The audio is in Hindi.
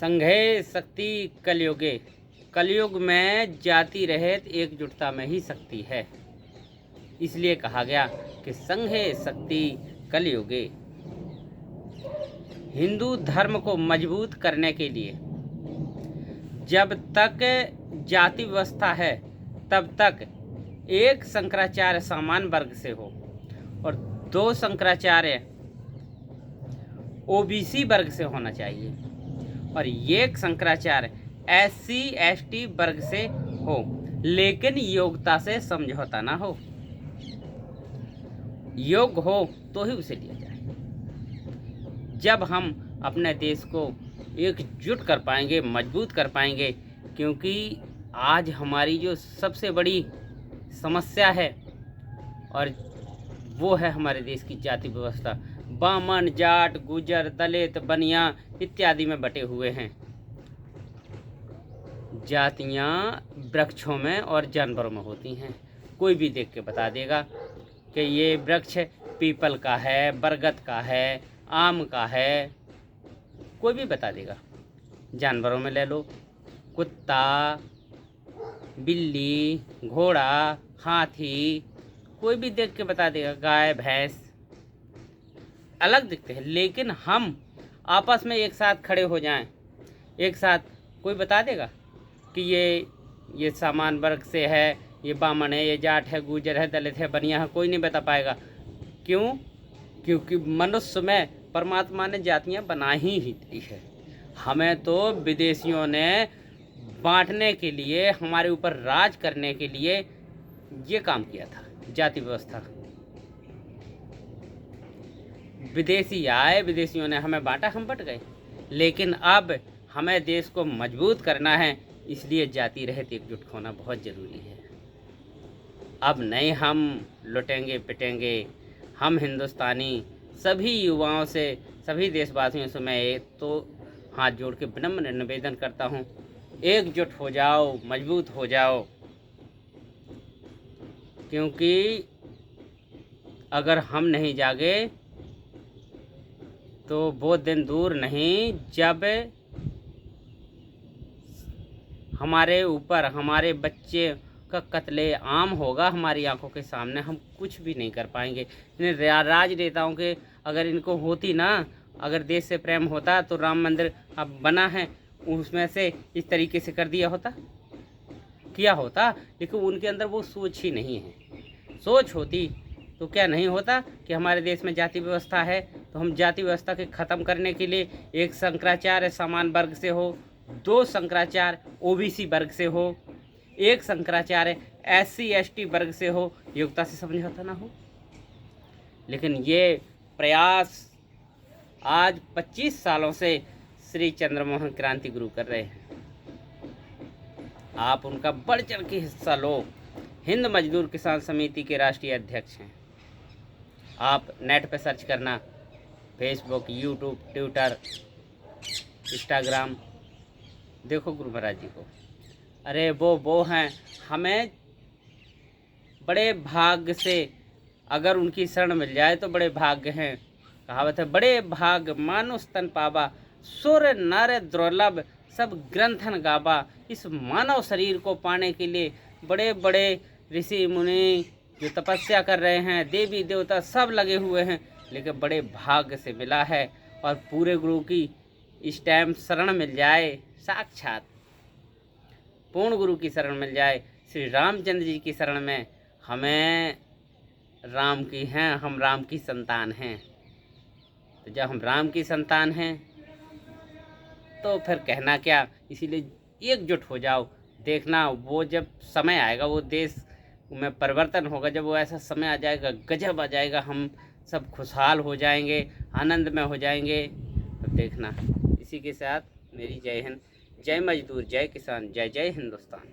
संघे शक्ति कलयुगे। कलयुग में जाति रहित एकजुटता में ही शक्ति है। इसलिए कहा गया कि संघे शक्ति कलयुगे। हिंदू धर्म को मजबूत करने के लिए जब तक जाति व्यवस्था है तब तक एक शंकराचार्य सामान्य वर्ग से हो और 2 शंकराचार्य ओबीसी वर्ग से होना चाहिए और एक शंकराचार्य SC ST वर्ग से हो, लेकिन योग्यता से समझौता ना हो। योग्य हो तो ही उसे लिया जाए। जब हम अपने देश को एकजुट कर पाएंगे, मजबूत कर पाएंगे, क्योंकि आज हमारी जो सबसे बड़ी समस्या है और वो है हमारे देश की जाति व्यवस्था। बामन, जाट, गुजर, दलित, बनिया इत्यादि में बटे हुए हैं। जातियाँ वृक्षों में और जानवरों में होती हैं। कोई भी देख के बता देगा कि ये वृक्ष पीपल का है, बरगद का है, आम का है, कोई भी बता देगा। जानवरों में ले लो, कुत्ता, बिल्ली, घोड़ा, हाथी, कोई भी देख के बता देगा। गाय, भैंस अलग दिखते हैं, लेकिन हम आपस में एक साथ खड़े हो जाएं, एक साथ, कोई बता देगा कि ये सामान्य वर्ग से है, ये बामन है, ये जाट है, गुजर है, दलित है, बनिया है, कोई नहीं बता पाएगा। क्यों? क्योंकि मनुष्य में परमात्मा ने जातियां बना ही दी है। हमें तो विदेशियों ने बांटने के लिए, हमारे ऊपर राज करने के लिए ये काम किया था, जाति व्यवस्था। विदेशी आए, विदेशियों ने हमें बांटा, हम बट गए। लेकिन अब हमें देश को मजबूत करना है, इसलिए जाति रहित एकजुट होना बहुत ज़रूरी है। अब नहीं हम लुटेंगे पिटेंगे। हम हिंदुस्तानी सभी युवाओं से, सभी देशवासियों से मैं एक तो हाथ जोड़ के विनम्र निवेदन करता हूँ, एकजुट हो जाओ, मजबूत हो जाओ। क्योंकि अगर हम नहीं जागे तो वो दिन दूर नहीं जब हमारे ऊपर हमारे बच्चे का कत्ले आम होगा हमारी आंखों के सामने। हम कुछ भी नहीं कर पाएंगे। राजनेताओं के अगर इनको होती ना, अगर देश से प्रेम होता तो राम मंदिर अब बना है, उसमें से इस तरीके से कर दिया होता, किया होता। लेकिन उनके अंदर वो सोच ही नहीं है। सोच होती तो क्या नहीं होता कि हमारे देश में जाति व्यवस्था है, तो हम जाति व्यवस्था के ख़त्म करने के लिए एक शंकराचार्य सामान्य वर्ग से हो, 2 शंकराचार्य ओबीसी वर्ग से हो, एक शंकराचार्य SC ST वर्ग से हो, योग्यता से समझौता ना हो। लेकिन ये प्रयास आज 25 सालों से श्री चंद्रमोहन क्रांति गुरु कर रहे हैं। आप उनका बढ़ चढ़ के हिस्सा लो। हिंद मजदूर किसान समिति के राष्ट्रीय अध्यक्ष हैं। आप नेट पे सर्च करना, फेसबुक, यूट्यूब, ट्विटर, इंस्टाग्राम, देखो गुरु महाराज जी को। अरे वो हैं। हमें बड़े भाग्य से अगर उनकी शरण मिल जाए तो बड़े भाग्य हैं। कहावत है, बड़े भाग मानुष तन पावा, सुर नर दुर्लभ सब ग्रंथन गावा। इस मानव शरीर को पाने के लिए बड़े बड़े ऋषि मुनि जो तपस्या कर रहे हैं, देवी देवता सब लगे हुए हैं, लेकिन बड़े भाग्य से मिला है। और पूरे गुरु की इस टाइम शरण मिल जाए, साक्षात पूर्ण गुरु की शरण मिल जाए, श्री रामचंद्र जी की शरण में, हमें राम की हैं, हम राम की संतान हैं। तो जब हम राम की संतान हैं तो फिर कहना क्या। इसीलिए एकजुट हो जाओ। देखना वो जब समय आएगा, वो देश में परिवर्तन होगा। जब वो ऐसा समय आ जाएगा, गजब आ जाएगा, हम सब खुशहाल हो जाएंगे, आनंद में हो जाएंगे, तो देखना। इसी के साथ मेरी जय हिंद, जय मजदूर, जय किसान, जय जय हिंदुस्तान।